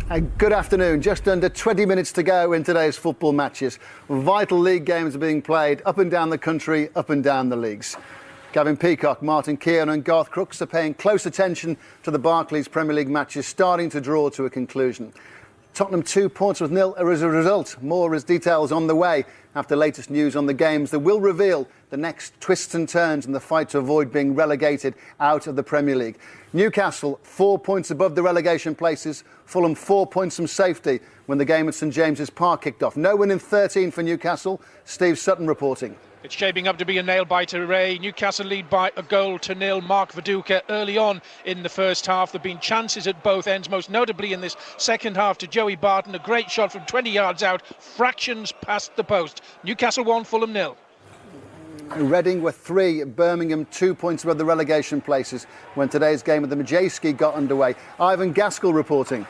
Good afternoon. Just under 20 minutes to go in today's football matches. Vital league games are being played up and down the country, up and down the leagues. Gavin Peacock, Martin Keown and Garth Crooks are paying close attention to the Barclays Premier League matches starting to draw to a conclusion. Tottenham 2, Portsmouth 0 as a result. More as details on the way after latest news on the games that will reveal the next twists and turns in the fight to avoid being relegated out of the Premier League. Newcastle 4 points above the relegation places. Fulham 4 points from safety when the game at St James's Park kicked off. No win in 13 for Newcastle. Steve Sutton reporting. It's shaping up to be a nail-biter, Ray. Newcastle lead by a goal to nil. Mark Viduka early on in the first half. There have been chances at both ends, most notably in this second half to Joey Barton. A great shot from 20 yards out, fractions past the post. Newcastle 1, Fulham 0. Reading were 3, Birmingham 2 points above the relegation places when today's game at the Majeski got underway. Ivan Gaskell reporting.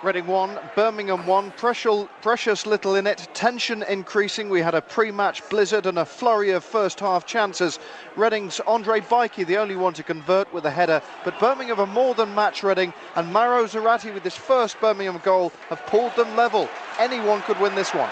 Reading 1, Birmingham 1, precious little in it, tension increasing. We had a pre-match blizzard and a flurry of first-half chances. Reading's Andre Bikey, the only one to convert with a header, but Birmingham are more than match Reading, and Mauro Zarate with his first Birmingham goal have pulled them level. Anyone could win this one.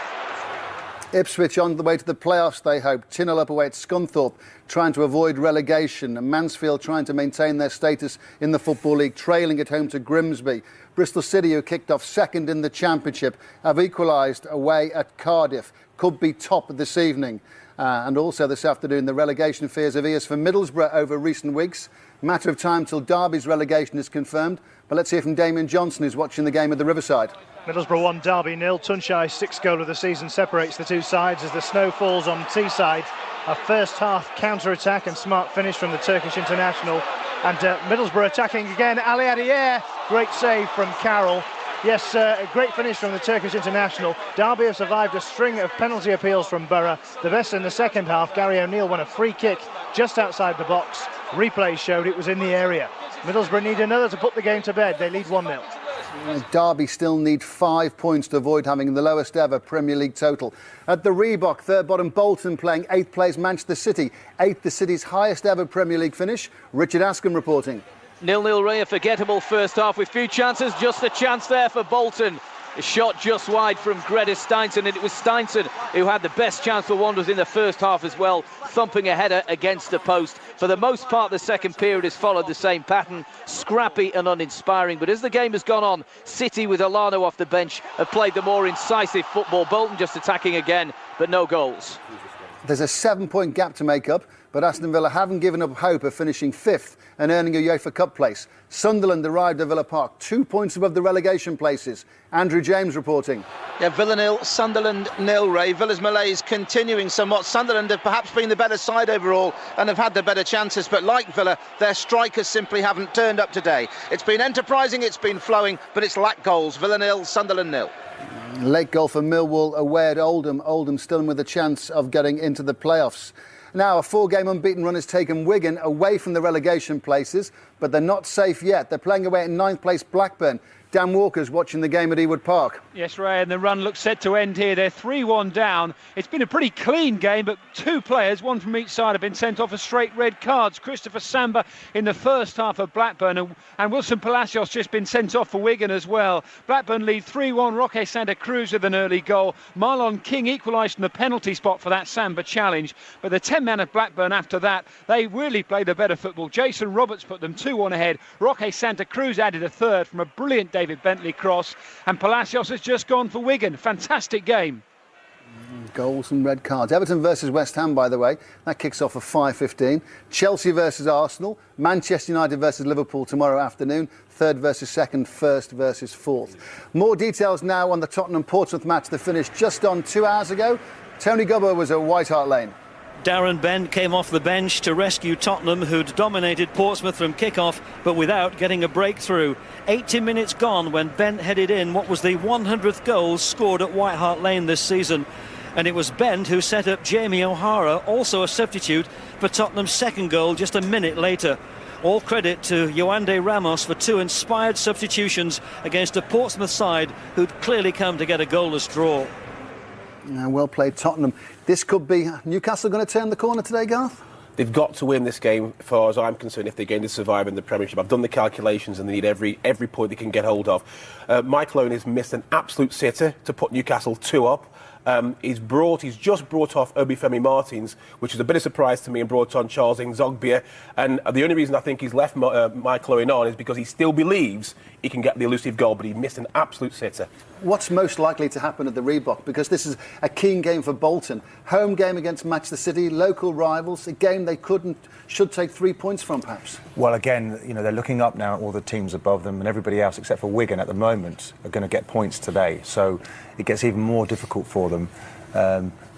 Ipswich on the way to the playoffs, they hope. 2-0 up away at Scunthorpe, trying to avoid relegation. And Mansfield trying to maintain their status in the Football League, trailing at home to Grimsby. Bristol City, who kicked off second in the Championship, have equalised away at Cardiff. Could be top this evening. And also this afternoon, the relegation fears of ears for Middlesbrough over recent weeks. Matter of time till Derby's relegation is confirmed. But let's hear from Damien Johnson, who's watching the game at the Riverside. Middlesbrough 1, Derby 0. Tunshai's 6th goal of the season separates the two sides as the snow falls on Teesside. A first half counter-attack and smart finish from the Turkish international. And Middlesbrough attacking again. Ali Adier, great save from Carroll. Yes, a great finish from the Turkish international. Derby have survived a string of penalty appeals from Borough. The best in the second half. Gary O'Neill won a free kick just outside the box. Replay showed it was in the area. Middlesbrough need another to put the game to bed. They lead 1-0. Derby still need 5 points to avoid having the lowest ever Premier League total. At the Reebok, third bottom Bolton playing 8th place Manchester City. 8th, the city's highest ever Premier League finish. Richard Askham reporting. 0-0, Ray, a forgettable first half with few chances. Just a chance there for Bolton. A shot just wide from Gredis Steinson, and it was Steinson who had the best chance for Wanderers in the first half as well, thumping a header against the post. For the most part, the second period has followed the same pattern, scrappy and uninspiring. But as the game has gone on, City, with Alano off the bench, have played the more incisive football. Bolton just attacking again, but no goals. There's a 7-point gap to make up, but Aston Villa haven't given up hope of finishing 5th and earning a UEFA Cup place. Sunderland arrived at Villa Park 2 points above the relegation places. Andrew James reporting. Yeah, Villa 0, Sunderland 0, Ray. Villa's malaise continuing somewhat. Sunderland have perhaps been the better side overall and have had the better chances, but like Villa, their strikers simply haven't turned up today. It's been enterprising, it's been flowing, but it's lacked goals. Villa 0, Sunderland 0. Late goal for Millwall away at Oldham. Oldham still with a chance of getting into the playoffs. Now, a 4-game unbeaten run has taken Wigan away from the relegation places, but they're not safe yet. They're playing away at 9th place Blackburn. Dan Walker's watching the game at Ewood Park. Yes, Ray, and the run looks set to end here. They're 3-1 down. It's been a pretty clean game, but 2 players, one from each side, have been sent off for straight red cards. Christopher Samba in the first half of Blackburn, and Wilson Palacios just been sent off for Wigan as well. Blackburn lead 3-1. Roque Santa Cruz with an early goal. Marlon King equalised from the penalty spot for that Samba challenge. But the 10 men of Blackburn after that, they really played the better football. Jason Roberts put them 2-1 ahead. Roque Santa Cruz added a third from a brilliant David Bentley cross, and Palacios has just gone for Wigan. Fantastic game. Goals and red cards. Everton versus West Ham, by the way. That kicks off at 5:15. Chelsea versus Arsenal. Manchester United versus Liverpool tomorrow afternoon. 3rd versus 2nd, 1st versus 4th. More details now on the Tottenham-Portsmouth match that finished just on 2 hours ago. Tony Gubbo was at White Hart Lane. Darren Bent came off the bench to rescue Tottenham, who'd dominated Portsmouth from kick-off, but without getting a breakthrough. 80 minutes gone when Bent headed in what was the 100th goal scored at White Hart Lane this season. And it was Bent who set up Jamie O'Hara, also a substitute, for Tottenham's second goal just a minute later. All credit to Yoande Ramos for 2 inspired substitutions against a Portsmouth side who'd clearly come to get a goalless draw. Well played, Tottenham. This could be Newcastle going to turn the corner today, Garth? They've got to win this game, as far as I'm concerned, if they're going to survive in the Premiership. I've done the calculations and they need every point they can get hold of. Michael Owen has missed an absolute sitter to put Newcastle 2 up. He's just brought off Obafemi Martins, which is a bit of a surprise to me, and brought on Charles Nzogbia. And the only reason I think he's left Michael Owen on is because he still believes he can get the elusive goal, but he missed an absolute sitter. What's most likely to happen at the Reebok? Because this is a keen game for Bolton. Home game against Manchester City, local rivals, a game they should take 3 points from, perhaps. Well, again, you know, they're looking up now at all the teams above them, and everybody else except for Wigan at the moment are going to get points today. So it gets even more difficult for them.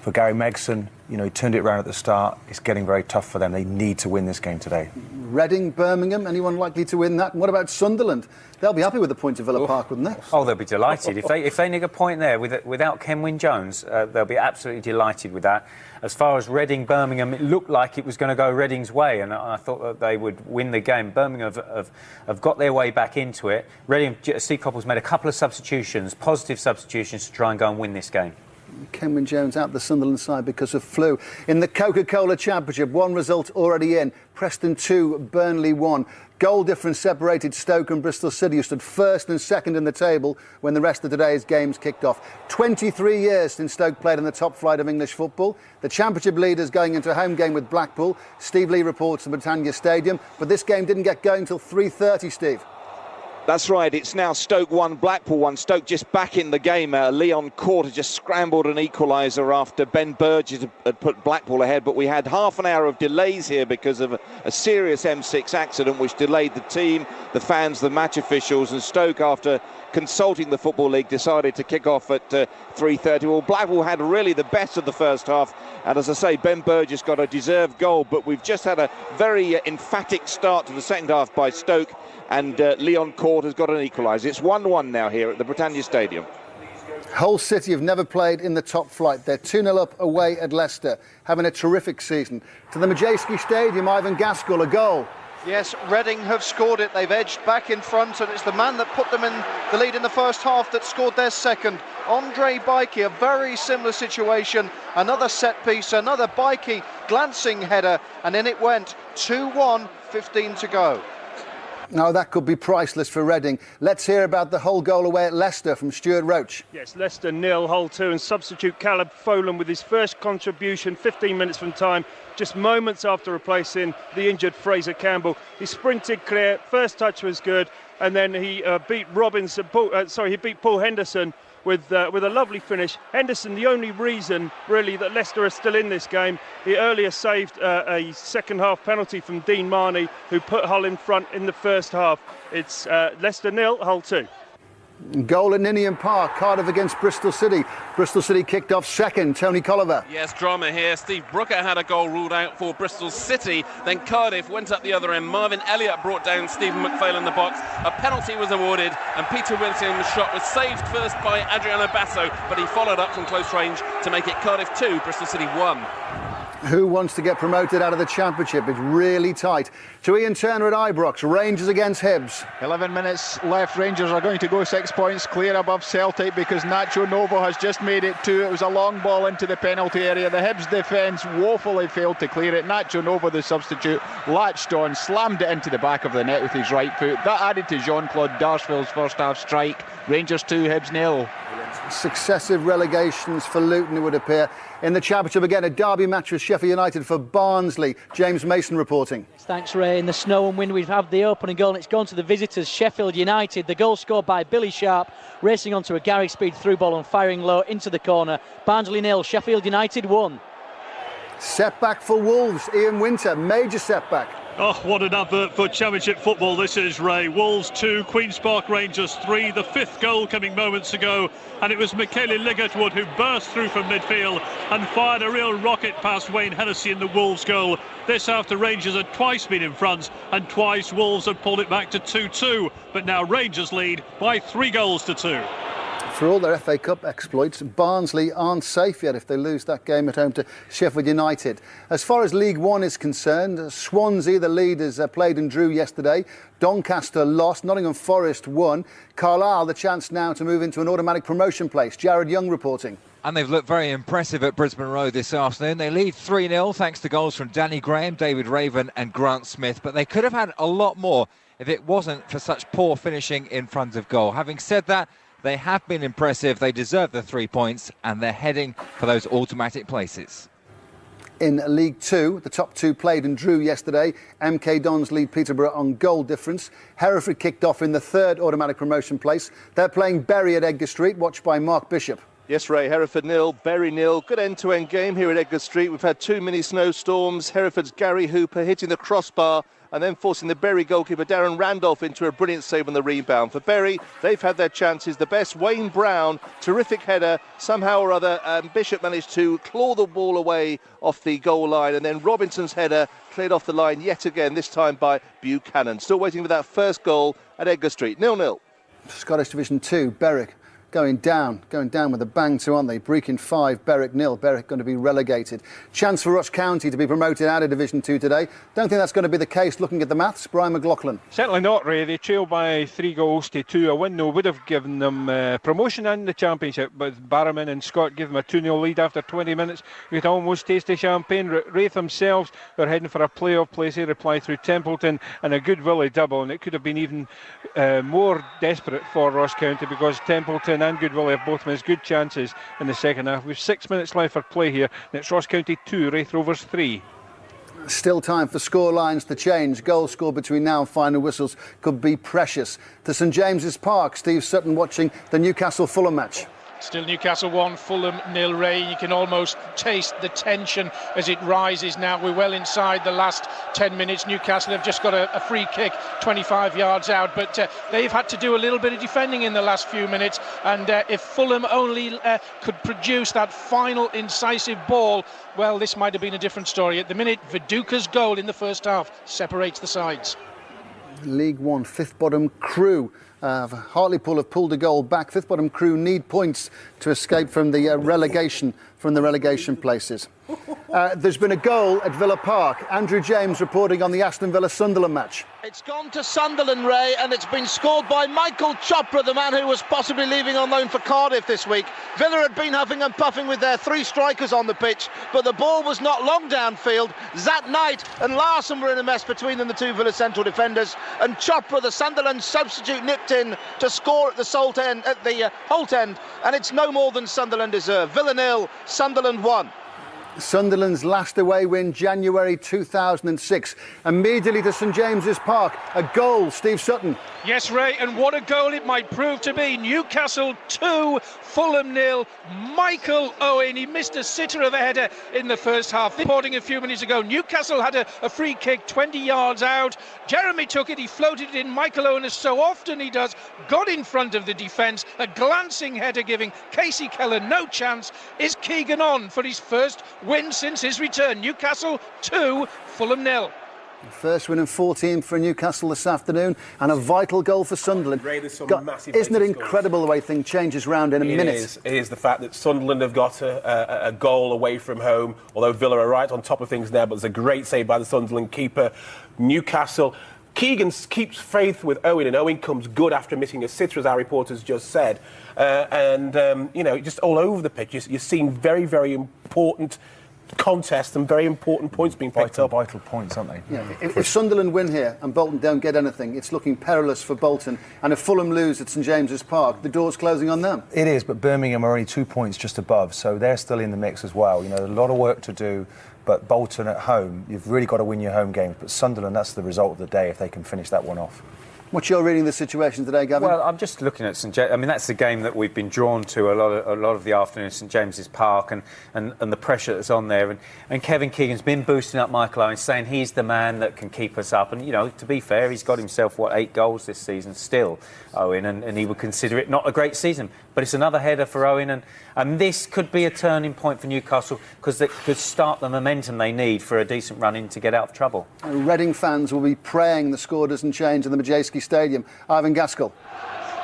For Gary Megson, you know, he turned it around at the start. It's getting very tough for them. They need to win this game today. Reading, Birmingham, anyone likely to win that? And what about Sunderland? They'll be happy with the point at Villa Park, wouldn't they? Oh, they'll be delighted. If they nick a point there without Kenwyne Jones, they'll be absolutely delighted with that. As far as Reading, Birmingham, it looked like it was going to go Reading's way, and I thought that they would win the game. Birmingham have got their way back into it. Reading, Steve Coppell's made a couple of substitutions, positive substitutions, to try and go and win this game. Kenwyne Jones out the Sunderland side because of flu. In the Coca-Cola Championship, one result already in. Preston 2, Burnley 1. Goal difference separated Stoke and Bristol City, who stood first and second in the table when the rest of today's games kicked off. 23 years since Stoke played in the top flight of English football. The Championship leaders going into a home game with Blackpool. Steve Lee reports from Britannia Stadium, but this game didn't get going till 3:30, Steve. That's right, it's now Stoke 1, Blackpool 1. Stoke just back in the game. Leon Court just scrambled an equaliser after Ben Burgess had put Blackpool ahead, but we had half an hour of delays here because of a serious M6 accident which delayed the team, the fans, the match officials, and Stoke, after consulting the Football League, decided to kick off at 3:30. Well, Blackpool had really the best of the first half, and as I say, Ben Burgess got a deserved goal, but we've just had a very emphatic start to the second half by Stoke, and Leon Court has got an equaliser. It's 1-1 now here at the Britannia Stadium. Hull City have never played in the top flight. They're 2-0 up away at Leicester, having a terrific season. To the Majeski Stadium, Ivan Gaskell, a goal. Yes, Reading have scored it. They've edged back in front, and it's the man that put them in the lead in the first half that scored their second. Andre Bikey, a very similar situation. Another set piece, another Bikey glancing header, and in it went. 2-1, 15 to go. Now, that could be priceless for Reading. Let's hear about the Hull goal away at Leicester from Stuart Roach. Yes, Leicester 0, Hull 2, and substitute Caleb Folan with his first contribution, 15 minutes from time, just moments after replacing the injured Fraser Campbell. He sprinted clear, first touch was good, and then he beat Paul Henderson with a lovely finish. Henderson, the only reason really that Leicester are still in this game. He earlier saved a second half penalty from Dean Marney, who put Hull in front in the first half. It's Leicester 0, Hull 2. Goal at Ninian Park, Cardiff against Bristol City. Bristol City kicked off second, Tony Colliver. Yes, drama here. Steve Brooker had a goal ruled out for Bristol City. Then Cardiff went up the other end. Marvin Elliott brought down Stephen McPhail in the box. A penalty was awarded, and Peter Williams' shot was saved first by Adriano Basso, but he followed up from close range to make it Cardiff 2, Bristol City 1. Who wants to get promoted out of the Championship? It's really tight. To Ian Turner at Ibrox, Rangers against Hibs. 11 minutes left. Rangers are going to go 6 points clear above Celtic because Nacho Novo has just made it 2. It was a long ball into the penalty area. The Hibs defence woefully failed to clear it. Nacho Novo, the substitute, latched on, slammed it into the back of the net with his right foot. That added to Jean-Claude Darsville's first half strike. Rangers 2, Hibs 0. Successive relegations for Luton, it would appear. In the Championship again, a derby match with Sheffield United for Barnsley. James Mason reporting. Thanks, Ray. In the snow and wind, we've had the opening goal, and it's gone to the visitors, Sheffield United. The goal scored by Billy Sharp, racing onto a Gary Speed through ball and firing low into the corner. Barnsley 0, Sheffield United 1. Setback for Wolves. Ian Winter, major setback. Oh, what an advert for Championship football this is, Ray. Wolves 2, Queen's Park Rangers 3. The 5th goal coming moments ago, and it was Michele Ligertwood who burst through from midfield and fired a real rocket past Wayne Hennessy in the Wolves goal. This after Rangers had twice been in front and twice Wolves had pulled it back to 2-2. But now Rangers lead by 3 goals to 2. For all their FA Cup exploits, Barnsley aren't safe yet if they lose that game at home to Sheffield United. As far as League One is concerned, Swansea, the leaders, played and drew yesterday. Doncaster lost, Nottingham Forest won. Carlisle, the chance now to move into an automatic promotion place. Jared Young reporting. And they've looked very impressive at Brisbane Road this afternoon. They lead 3-0 thanks to goals from Danny Graham, David Raven and Grant Smith. But they could have had a lot more if it wasn't for such poor finishing in front of goal. Having said that, they have been impressive. They deserve the 3 points and they're heading for those automatic places. In League Two, the top two played and drew yesterday. MK Dons lead Peterborough on goal difference. Hereford kicked off in the third automatic promotion place. They're playing Bury at Edgar Street, watched by Mark Bishop. Yes, Ray, Hereford 0, Bury 0. Good end-to-end game here at Edgar Street. We've had 2 mini snowstorms. Hereford's Gary Hooper hitting the crossbar and then forcing the Bury goalkeeper Darren Randolph into a brilliant save on the rebound. For Bury, they've had their chances. The best, Wayne Brown, terrific header. Somehow or other, Bishop managed to claw the ball away off the goal line, and then Robinson's header cleared off the line yet again, this time by Buchanan. Still waiting for that first goal at Edgar Street. 0-0. Scottish Division 2, Berwick going down with a bang too, aren't they? Brecon 5, Berwick 0. Berwick going to be relegated. Chance for Ross County to be promoted out of Division 2 today. Don't think that's going to be the case looking at the maths. Brian McLaughlin. Certainly not, Ray. They trail by 3-2. A win, though, would have given them promotion and the championship, but Barrowman and Scott give them a 2-0 lead after 20 minutes. You could almost taste the champagne. Wraith themselves are heading for a playoff place. They reply through Templeton and a good Willie double, and it could have been even more desperate for Ross County because Templeton and Good Willie have both missed good chances in the second half. We've 6 minutes left for play here, and it's Ross County 2, Wraith Rovers 3. Still time for score lines to change. Goals scored between now and final whistles could be precious. To St James's Park, Steve Sutton watching the Newcastle-Fulham match. Still Newcastle 1, Fulham 0, Ray. You can almost taste the tension as it rises now. We're well inside the last 10 minutes. Newcastle have just got a free kick 25 yards out, but they've had to do a little bit of defending in the last few minutes, and if Fulham only could produce that final incisive ball, well, this might have been a different story. At the minute, Viduka's goal in the first half separates the sides. League One, fifth bottom Crew. Hartlepool have pulled a goal back. Fifth bottom Crew need points to escape from the relegation places. There's been a goal at Villa Park. Andrew James reporting on the Aston Villa-Sunderland match. It's gone to Sunderland, Ray, and it's been scored by Michael Chopra, the man who was possibly leaving on loan for Cardiff this week. Villa had been huffing and puffing with their 3 strikers on the pitch, but the ball was not long downfield. Zat Knight and Larson were in a mess between them, the 2 Villa central defenders, and Chopra, the Sunderland substitute, nipped in to score at the Holt end, and it's no more than Sunderland deserve. Villa 0, Sunderland 1. Sunderland's last away win, January 2006. Immediately to St James's Park, a goal, Steve Sutton. Yes, Ray, and what a goal it might prove to be. Newcastle 2, Fulham 0. Michael Owen, he missed a sitter of a header in the first half. Reporting a few minutes ago, Newcastle had a free kick 20 yards out. Jeremy took it, he floated it in. Michael Owen, as so often he does, got in front of the defence. A glancing header giving Casey Keller no chance. Is Keegan on for his first win since his return? Newcastle 2, Fulham 0. First win in 14 for Newcastle this afternoon, and a vital goal for Sunderland. Ray, there's some massive isn't it incredible the way things changes round in a minute? It is the fact that Sunderland have got a goal away from home, although Villa are right on top of things now, but there's a great save by the Sunderland keeper. Newcastle, Keegan keeps faith with Owen, and Owen comes good after missing a sitter, as our reporters just said. Just all over the pitch, you're seeing very, very important contest and very important points being picked up. Vital points, aren't they? Yeah. If Sunderland win here and Bolton don't get anything, it's looking perilous for Bolton. And if Fulham lose at St James's Park, the door's closing on them. It is, but Birmingham are only 2 points just above, so they're still in the mix as well. You know, a lot of work to do, but Bolton at home, you've really got to win your home games. But Sunderland, that's the result of the day if they can finish that one off. What's your reading of the situation today, Gavin? Well, I'm just looking at St James. I mean, that's the game that we've been drawn to a lot of the afternoon at St James's Park, and the pressure that's on there. And Kevin Keegan's been boosting up Michael Owen, saying he's the man that can keep us up. And, you know, to be fair, he's got himself, 8 goals this season still, Owen, and he would consider it not a great season. But it's another header for Owen, and this could be a turning point for Newcastle because it could start the momentum they need for a decent run in to get out of trouble. Reading fans will be praying the score doesn't change in the Madejski Stadium. Ivan Gaskell.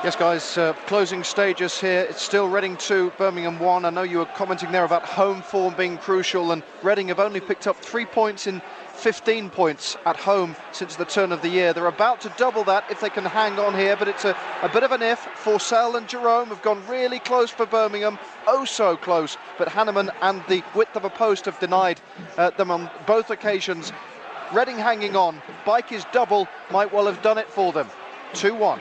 Yes, guys, closing stages here. It's still Reading 2, Birmingham 1. I know you were commenting there about home form being crucial, and Reading have only picked up 3 points in 15 points at home since the turn of the year. They're about to double that if they can hang on here, but it's a bit of an if. Forsell and Jerome have gone really close for Birmingham, oh so close, but Hanneman and the width of a post have denied them on both occasions. Reading hanging on, Bikey's double might well have done it for them. 2-1.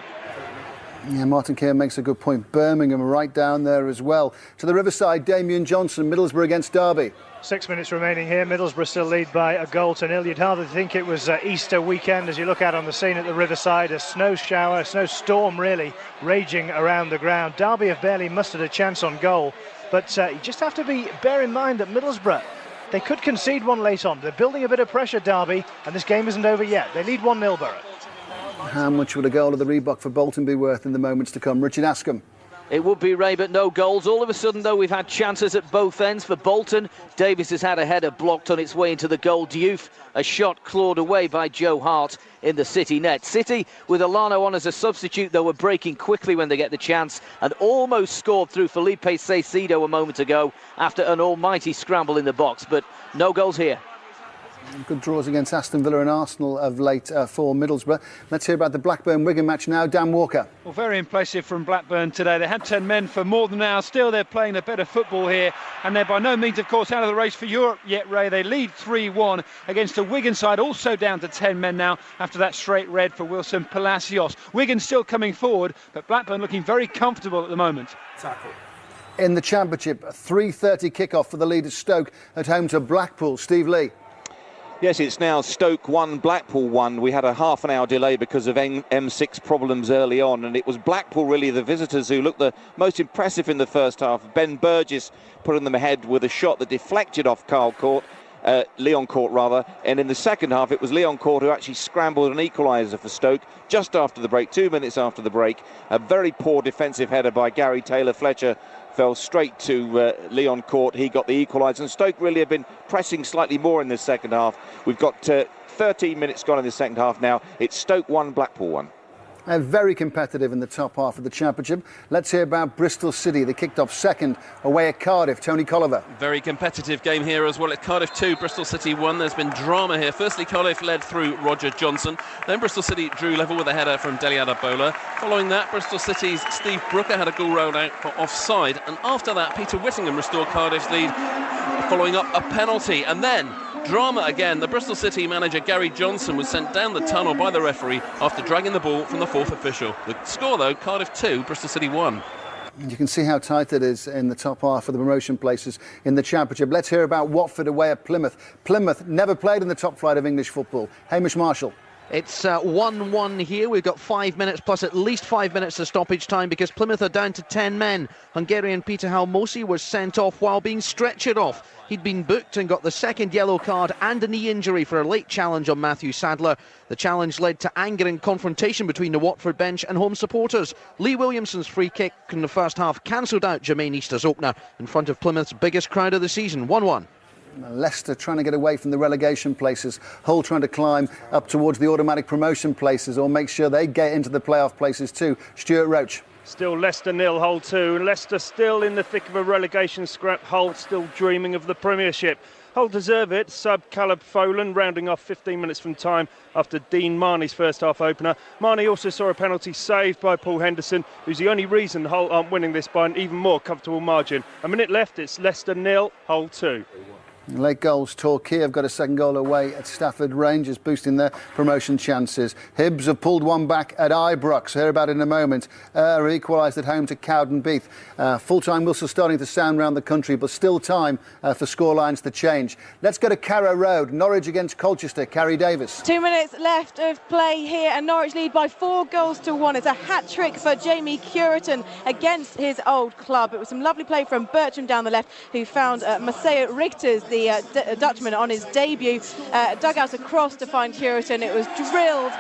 Yeah, Martin Keown makes a good point. Birmingham right down there as well. To the Riverside, Damien Johnson, Middlesbrough against Derby. 6 minutes remaining here. Middlesbrough still lead by a goal to nil. You'd hardly think it was Easter weekend as you look out on the scene at the Riverside. A snowstorm really, raging around the ground. Derby have barely mustered a chance on goal. But you just have to bear in mind that Middlesbrough, they could concede one late on. They're building a bit of pressure, Derby, and this game isn't over yet. They lead 1-0, Borough. How much would a goal of the Reebok for Bolton be worth in the moments to come? Richard Askham. It would be, Ray, but no goals. All of a sudden, though, we've had chances at both ends for Bolton. Davies has had a header blocked on its way into the goal. Diouf, a shot clawed away by Joe Hart in the City net. City, with Alano on as a substitute, though, were breaking quickly when they get the chance and almost scored through Felipe Caicedo a moment ago after an almighty scramble in the box. But no goals here. Good draws against Aston Villa and Arsenal of late for Middlesbrough. Let's hear about the Blackburn-Wigan match now. Dan Walker. Well, very impressive from Blackburn today. They had 10 men for more than an hour. Still, they're playing a better football here. And they're by no means, of course, out of the race for Europe yet, Ray. They lead 3-1 against a Wigan side, also down to 10 men now after that straight red for Wilson Palacios. Wigan still coming forward, but Blackburn looking very comfortable at the moment. In the Championship, a 3:30 kickoff for the leader Stoke at home to Blackpool. Steve Lee. Yes, it's now Stoke 1, Blackpool 1. We had a half an hour delay because of M6 problems early on, and it was Blackpool, really, the visitors, who looked the most impressive in the first half. Ben Burgess putting them ahead with a shot that deflected off Leon Court, and in the second half it was Leon Court who actually scrambled an equaliser for Stoke just after the break, 2 minutes after the break. A very poor defensive header by Gary Taylor-Fletcher fell straight to Leon Court. He got the equaliser, and Stoke really have been pressing slightly more in the second half. We've got 13 minutes gone in the second half now. It's Stoke 1, Blackpool 1. Very competitive in the top half of the Championship. Let's hear about Bristol City. They kicked off second away at Cardiff. Tony Colliver. Very competitive game here as well. At Cardiff 2, Bristol City 1. There's been drama here. Firstly, Cardiff led through Roger Johnson. Then Bristol City drew level with a header from Deliada Bola. Following that, Bristol City's Steve Brooker had a goal rolled out for offside. And after that, Peter Whittingham restored Cardiff's lead, following up a penalty. And then drama again. The Bristol City manager Gary Johnson was sent down the tunnel by the referee after dragging the ball from the fourth official. The score, though, Cardiff 2, Bristol City 1. You can see how tight it is in the top half of the promotion places in the Championship. Let's hear about Watford away at Plymouth. Plymouth never played in the top flight of English football. Hamish Marshall. It's 1-1 here. We've got 5 minutes plus at least 5 minutes of stoppage time because Plymouth are down to 10 men. Hungarian Peter Halmosi was sent off while being stretchered off. He'd been booked and got the second yellow card and a knee injury for a late challenge on Matthew Sadler. The challenge led to anger and confrontation between the Watford bench and home supporters. Lee Williamson's free kick in the first half cancelled out Jermaine Easter's opener in front of Plymouth's biggest crowd of the season. 1-1. Leicester trying to get away from the relegation places. Hull trying to climb up towards the automatic promotion places or make sure they get into the playoff places too. Stuart Roach. Still Leicester 0, Hull 2. Leicester still in the thick of a relegation scrap. Hull still dreaming of the Premiership. Hull deserve it. Sub Caleb Folan rounding off 15 minutes from time after Dean Marnie's first half opener. Marnie also saw a penalty saved by Paul Henderson, who's the only reason Hull aren't winning this by an even more comfortable margin. A minute left. It's Leicester 0, Hull 2. Late goals, Torquay have got a second goal away at Stafford Rangers, boosting their promotion chances. Hibs have pulled one back at Ibrox. Hear about it in a moment. Equalised at home to Cowdenbeath. Full-time whistles starting to sound around the country, but still time for scorelines to change. Let's go to Carrow Road. Norwich against Colchester. Carrie Davis. 2 minutes left of play here, and Norwich lead by 4-1. It's a hat-trick for Jamie Curitan against his old club. It was some lovely play from Bertram down the left, who found Maceo Rigters, the Dutchman, on his debut. Dug out across to find Curitan. It was drilled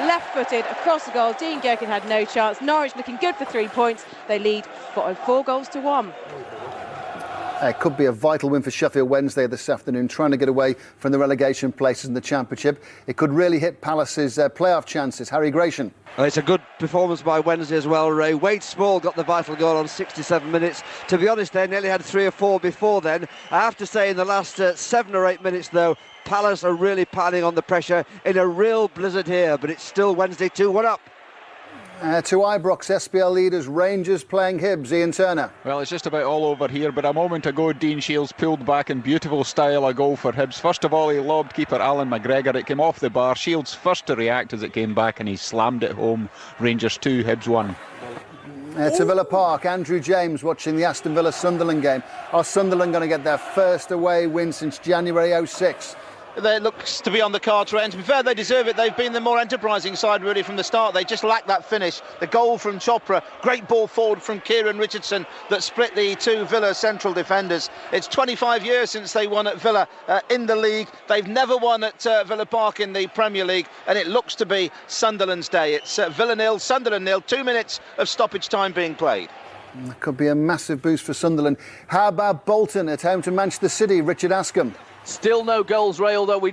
left-footed across the goal. Dean Gherkin had no chance. Norwich looking good for 3 points. They lead 4-1. It could be a vital win for Sheffield Wednesday this afternoon, trying to get away from the relegation places in the Championship. It could really hit Palace's playoff chances. Harry Gratian. It's a good performance by Wednesday as well, Ray. Wade Small got the vital goal on 67 minutes. To be honest, they nearly had 3 or 4 before then. I have to say, in the last 7 or 8 minutes, though, Palace are really piling on the pressure in a real blizzard here, but it's still Wednesday 2-1 up. To Ibrox, SPL leaders Rangers playing Hibs. Ian Turner. Well, it's just about all over here, but a moment ago Dean Shields pulled back in beautiful style a goal for Hibs. First of all, he lobbed keeper Alan McGregor. It came off the bar. Shields first to react as it came back, and he slammed it home. Rangers 2, Hibs 1. To Villa Park, Andrew James watching the Aston Villa-Sunderland game. Are Sunderland going to get their first away win since January 06? It looks to be on the cards for it, and to be fair, they deserve it. They've been the more enterprising side really from the start. They just lack that finish. The goal from Chopra, great ball forward from Kieran Richardson that split the two Villa central defenders. It's 25 years since they won at Villa in the league. They've never won at Villa Park in the Premier League, and it looks to be Sunderland's day. It's Villa 0, Sunderland 0, 2 minutes of stoppage time being played. That could be a massive boost for Sunderland. How about Bolton at home to Manchester City? Richard Askham. Still no goals, Ray, although we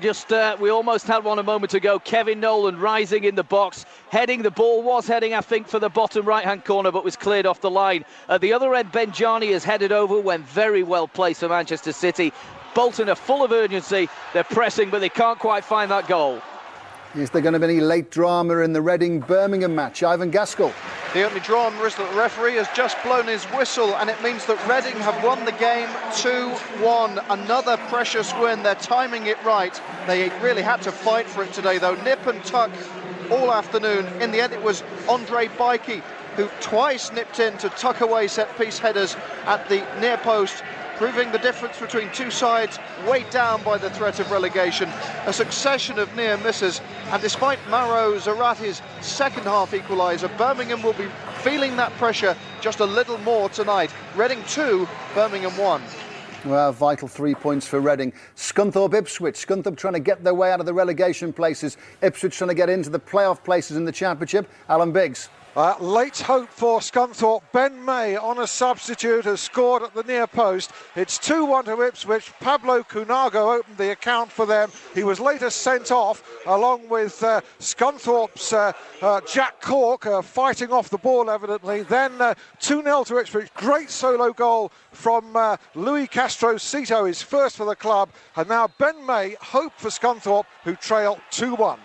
almost had one a moment ago. Kevin Nolan rising in the box, heading. The ball was heading, I think, for the bottom right-hand corner, but was cleared off the line. At the other end, Benjani has headed over, went very well placed for Manchester City. Bolton are full of urgency. They're pressing, but they can't quite find that goal. Is there going to be any late drama in the Reading-Birmingham match? Ivan Gaskell. The only drama is that the referee has just blown his whistle, and it means that Reading have won the game 2-1. Another precious win. They're timing it right. They really had to fight for it today, though. Nip and tuck all afternoon. In the end, it was Andre Bikey who twice nipped in to tuck away set-piece headers at the near post, proving the difference between two sides weighed down by the threat of relegation. A succession of near misses, and despite Mauro Zarati's second half equaliser, Birmingham will be feeling that pressure just a little more tonight. Reading 2, Birmingham 1. Well, vital 3 points for Reading. Scunthorpe Ipswich. Scunthorpe trying to get their way out of the relegation places. Ipswich trying to get into the playoff places in the Championship. Alan Biggs. Late hope for Scunthorpe. Ben May on a substitute has scored at the near post. It's 2-1 to Ipswich. Pablo Cunago opened the account for them. He was later sent off along with Scunthorpe's Jack Cork fighting off the ball evidently. Then 2-0 to Ipswich. Great solo goal from Louis Castro Cito, his first for the club. And now Ben May, hope for Scunthorpe, who trail 2-1.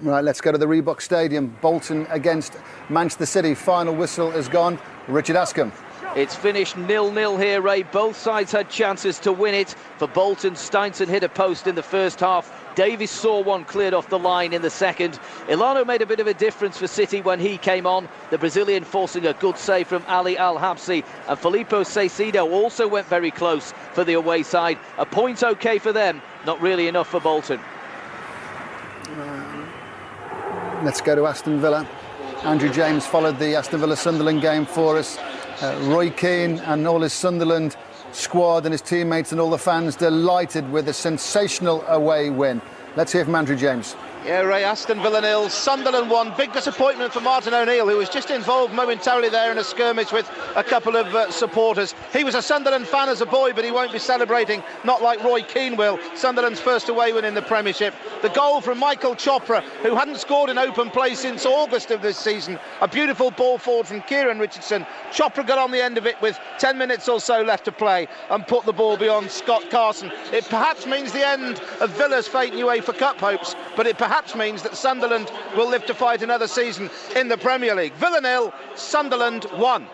Right, let's go to the Reebok Stadium. Bolton against Manchester City. Final whistle has gone. Richard Askham. It's finished 0-0 here, Ray. Both sides had chances to win it. For Bolton, Steinson hit a post in the first half. Davies saw one cleared off the line in the second. Ilano made a bit of a difference for City when he came on. The Brazilian forcing a good save from Ali Al-Habsi. And Filippo Caicedo also went very close for the away side. A point okay for them, not really enough for Bolton. Let's go to Aston Villa. Andrew James followed the Aston Villa-Sunderland game for us. Roy Keane and all his Sunderland squad and his teammates and all the fans delighted with a sensational away win. Let's hear from Andrew James. Yeah, Ray, Aston Villa 0, Sunderland 1. Big disappointment for Martin O'Neill, who was just involved momentarily there in a skirmish with a couple of supporters. He was a Sunderland fan as a boy, but he won't be celebrating, not like Roy Keane will. Sunderland's first away win in the Premiership. The goal from Michael Chopra, who hadn't scored in open play since August of this season. A beautiful ball forward from Kieran Richardson. Chopra got on the end of it with 10 minutes or so left to play and put the ball beyond Scott Carson. It perhaps means the end of Villa's fate in UEFA Cup hopes, but it perhaps means that Sunderland will live to fight another season in the Premier League. Villa 0, Sunderland 1.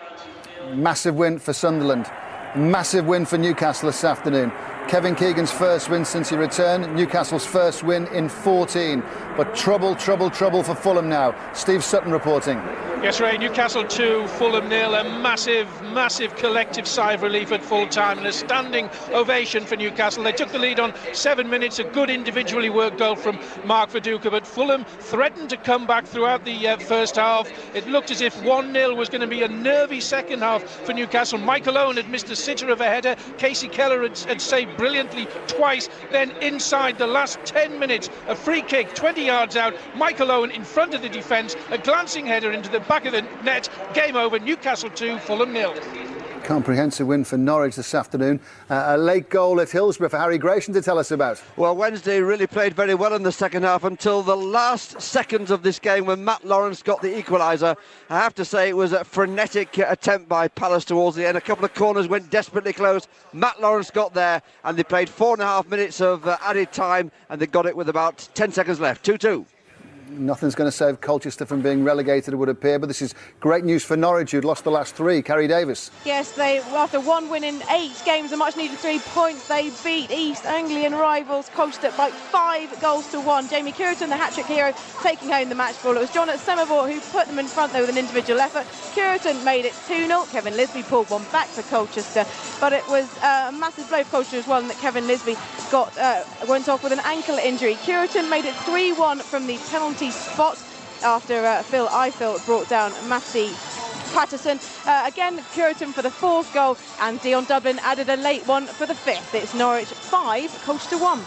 Massive win for Sunderland. Massive win for Newcastle this afternoon. Kevin Keegan's first win since he returned. Newcastle's first win in 14. But trouble for Fulham now. Steve Sutton reporting. Yes, Ray, Newcastle 2, Fulham 0. A massive collective sigh of relief at full time and a standing ovation for Newcastle. They took the lead on 7 minutes, a good individually worked goal from Mark Viduka, but Fulham threatened to come back throughout the first half. It looked as if 1-0 was going to be a nervy second half for Newcastle. Michael Owen had missed a sitter of a header. Casey Keller had saved brilliantly twice. Then inside the last 10 minutes, a free kick 20 yards out. Michael Owen in front of the defence, a glancing header into the back of the net. Game over. Newcastle 2, Fulham 0. Comprehensive win for Norwich this afternoon. A late goal at Hillsborough for Harry Grayson to tell us about. Well, Wednesday really played very well in the second half until the last seconds of this game when Matt Lawrence got the equaliser. I have to say it was a frenetic attempt by Palace towards the end. A couple of corners went desperately close. Matt Lawrence got there and they played 4.5 minutes of added time and they got it with about 10 seconds left. 2-2. Nothing's going to save Colchester from being relegated, it would appear, but this is great news for Norwich, who'd lost the last 3. Carrie Davis. Yes, after one win in 8 games, a much-needed 3 points, they beat East Anglian rivals Colchester by 5 goals to 1. Jamie Cureton, the hat-trick hero, taking home the match ball. It was John at Somerville who put them in front, though, with an individual effort. Cureton made it 2-0. Kevin Lisby pulled one back for Colchester, but it was a massive blow for Colchester as well, and that Kevin Lisby went off with an ankle injury. Cureton made it 3-1 from the penalty spot after Phil Eiffel brought down Matty Patterson. Again, Cureton for the 4th goal, and Dion Dublin added a late one for the 5th. It's Norwich 5, Colchester 1.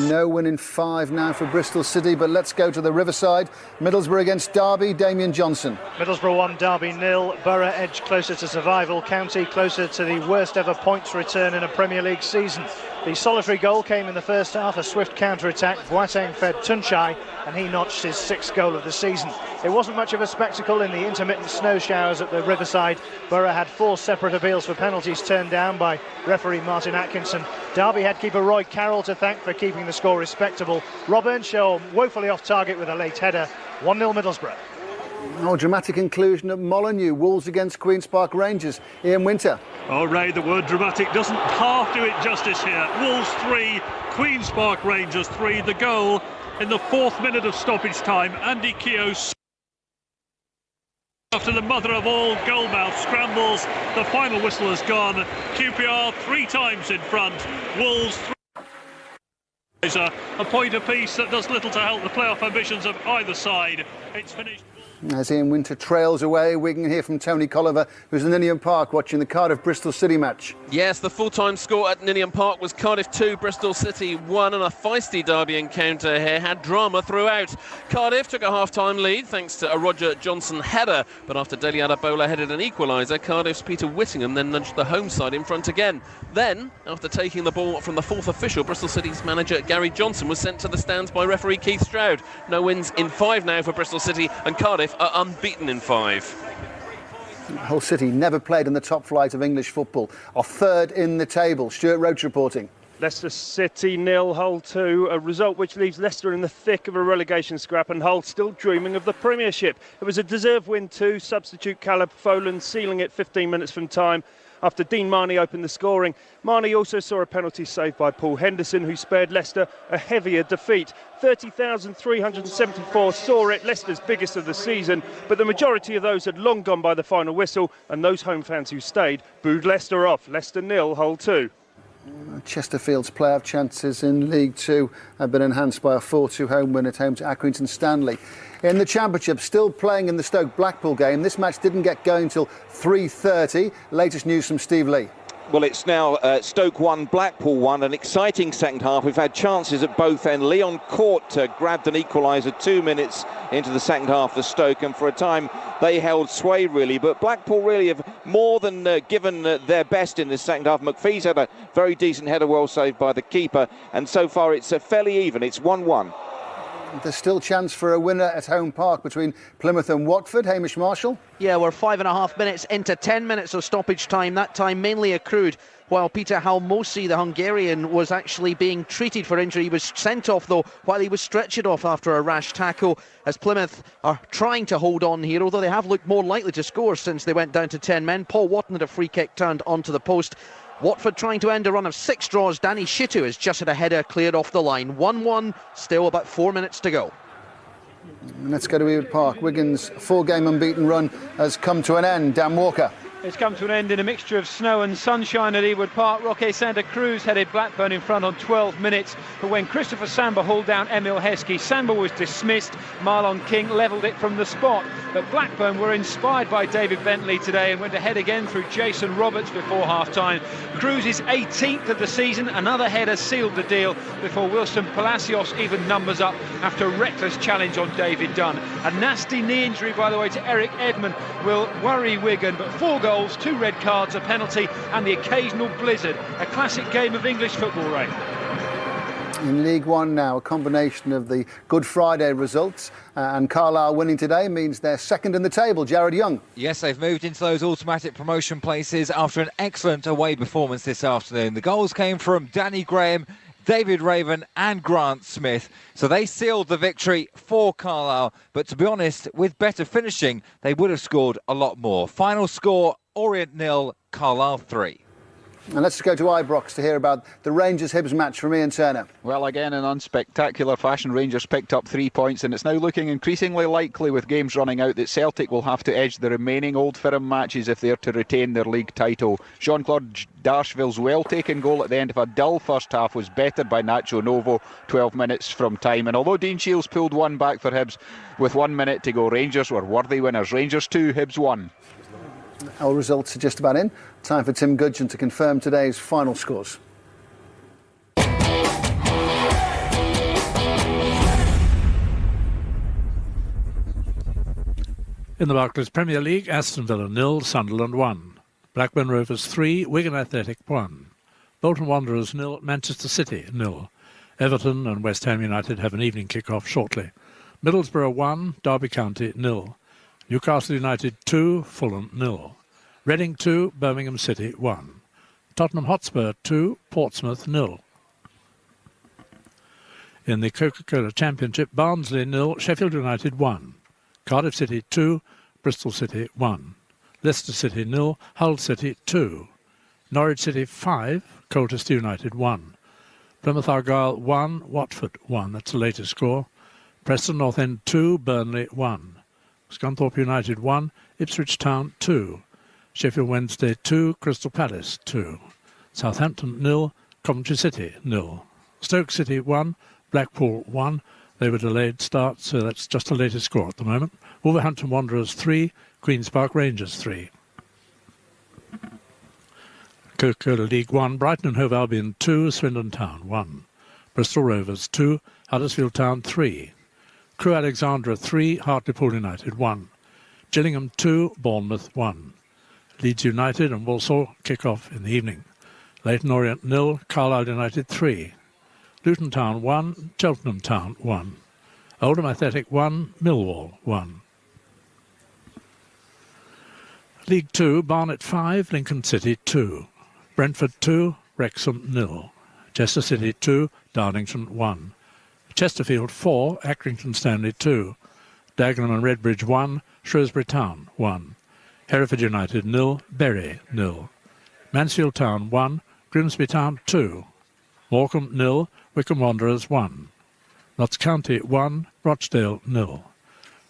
No win in 5 now for Bristol City, but let's go to the Riverside. Middlesbrough against Derby, Damien Johnson. Middlesbrough 1, Derby 0. Borough edge closer to survival. County closer to the worst ever points return in a Premier League season. The solitary goal came in the first half, a swift counter-attack. Boateng fed Tunchai, and he notched his 6th goal of the season. It wasn't much of a spectacle in the intermittent snow showers at the Riverside. Borough had 4 separate appeals for penalties turned down by referee Martin Atkinson. Derby had keeper Roy Carroll to thank for keeping the score respectable. Rob Earnshaw woefully off target with a late header. 1-0 Middlesbrough. Oh, dramatic conclusion at Molineux. Wolves against Queen's Park Rangers. Ian Winter. Oh, Ray, the word dramatic doesn't half do it justice here. Wolves 3, Queen's Park Rangers 3. The goal in the 4th minute of stoppage time. Andy Keown, after the mother of all goalmouth scrambles, the final whistle has gone. QPR 3 times in front. Wolves 3. A point apiece that does little to help the playoff ambitions of either side. It's finished. As Ian Winter trails away, we can hear from Tony Colliver, who's in Ninian Park watching the Cardiff-Bristol City match. Yes, the full-time score at Ninian Park was Cardiff 2, Bristol City 1, and a feisty Derby encounter here had drama throughout. Cardiff took a half-time lead thanks to a Roger Johnson header, but after Dele Adebola headed an equaliser, Cardiff's Peter Whittingham then nudged the home side in front again. Then, after taking the ball from the 4th official, Bristol City's manager Gary Johnson was sent to the stands by referee Keith Stroud. No wins in 5 now for Bristol City, and Cardiff are unbeaten in 5. Hull City never played in the top flight of English football, are 3rd in the table. Stuart Roach reporting. Leicester City 0, Hull 2, a result which leaves Leicester in the thick of a relegation scrap and Hull still dreaming of the Premiership. It was a deserved win too, substitute Caleb Folan sealing it 15 minutes from time after Dean Marnie opened the scoring. Marnie also saw a penalty saved by Paul Henderson, who spared Leicester a heavier defeat. 30,374 saw it, Leicester's biggest of the season, but the majority of those had long gone by the final whistle, and those home fans who stayed booed Leicester off. Leicester 0, Hull 2. Chesterfield's playoff chances in League 2 have been enhanced by a 4-2 home win at home to Accrington Stanley. In the Championship, still playing in the Stoke-Blackpool game. This match didn't get going until 3:30. Latest news from Steve Lee. Well, it's now Stoke 1, Blackpool 1. An exciting second half. We've had chances at both ends. Leon Court grabbed an equaliser 2 minutes into the second half for Stoke, and for a time they held sway, really. But Blackpool really have more than given their best in this second half. McPhee's had a very decent header, well saved by the keeper, and so far it's fairly even. It's 1-1. There's still chance for a winner at Home Park between Plymouth and Watford. Hamish Marshall. Yeah, we're 5.5 minutes into 10 minutes of stoppage time. That time mainly accrued while Peter Halmosi, the Hungarian, was actually being treated for injury. He was sent off, though, while he was stretchered off after a rash tackle, as Plymouth are trying to hold on here, although they have looked more likely to score since they went down to 10 men. Paul Watton had a free kick turned onto the post. Watford trying to end a run of 6 draws. Danny Shitu has just had a header cleared off the line. 1-1, still about 4 minutes to go. Let's go to Ewood Park. Wigan's 4-game unbeaten run has come to an end. Dan Walker. It's come to an end in a mixture of snow and sunshine at Ewood Park. Roque Santa Cruz headed Blackburn in front on 12 minutes, but when Christopher Samba hauled down Emil Heskey, Samba was dismissed. Marlon King levelled it from the spot. But Blackburn were inspired by David Bentley today and went ahead again through Jason Roberts before half-time. Cruz' 18th of the season, another header sealed the deal before Wilson Palacios even numbers up after a reckless challenge on David Dunn. A nasty knee injury, by the way, to Eric Edmond will worry Wigan, but 4 goals, 2 red cards, a penalty and the occasional blizzard. A classic game of English football, Ray. In League One now, a combination of the Good Friday results and Carlisle winning today means they're second in the table. Jared Young. Yes, they've moved into those automatic promotion places after an excellent away performance this afternoon. The goals came from Danny Graham, David Raven and Grant Smith. So they sealed the victory for Carlisle. But to be honest, with better finishing, they would have scored a lot more. Final score, Orient 0, Carlisle 3. And let's go to Ibrox to hear about the Rangers-Hibs match from Ian Turner. Well, again, in unspectacular fashion, Rangers picked up 3 points, and it's now looking increasingly likely, with games running out, that Celtic will have to edge the remaining Old Firm matches if they're to retain their league title. Jean-Claude Darcheville's well-taken goal at the end of a dull first half was bettered by Nacho Novo 12 minutes from time. And although Dean Shields pulled one back for Hibs with 1 minute to go, Rangers were worthy winners. Rangers 2, Hibs 1. All results are just about in. Time for Tim Gudgin to confirm today's final scores. In the Barclays Premier League, Aston Villa 0, Sunderland 1. Blackburn Rovers 3, Wigan Athletic 1. Bolton Wanderers 0, Manchester City 0. Everton and West Ham United have an evening kick-off shortly. Middlesbrough 1, Derby County 0. Newcastle United 2, Fulham 0. Reading 2, Birmingham City 1. Tottenham Hotspur 2, Portsmouth 0. In the Coca-Cola Championship, Barnsley 0, Sheffield United 1. Cardiff City 2, Bristol City 1. Leicester City 0, Hull City 2. Norwich City 5, Colchester United 1. Plymouth Argyle 1, Watford 1. That's the latest score. Preston North End 2, Burnley 1. Scunthorpe United 1, Ipswich Town 2. Sheffield Wednesday 2, Crystal Palace 2. Southampton 0, Coventry City 0. Stoke City 1, Blackpool 1. They were delayed starts, so that's just the latest score at the moment. Wolverhampton Wanderers 3, Queen's Park Rangers 3. Coca-Cola League 1, Brighton and Hove Albion 2, Swindon Town 1. Bristol Rovers 2, Huddersfield Town 3. Crewe Alexandra 3, Hartlepool United 1. Gillingham 2, Bournemouth 1. Leeds United and Walsall kick off in the evening. Leyton Orient 0, Carlisle United 3. Luton Town 1, Cheltenham Town 1. Oldham Athletic 1, Millwall 1. League 2, Barnet 5, Lincoln City 2. Brentford 2, Wrexham 0. Chester City 2, Darlington 1. Chesterfield 4, Accrington Stanley 2. Dagenham and Redbridge 1, Shrewsbury Town 1. Hereford United 0, Bury 0. Mansfield Town 1, Grimsby Town 2. Morecambe 0, Wycombe Wanderers 1. Notts County 1, Rochdale 0.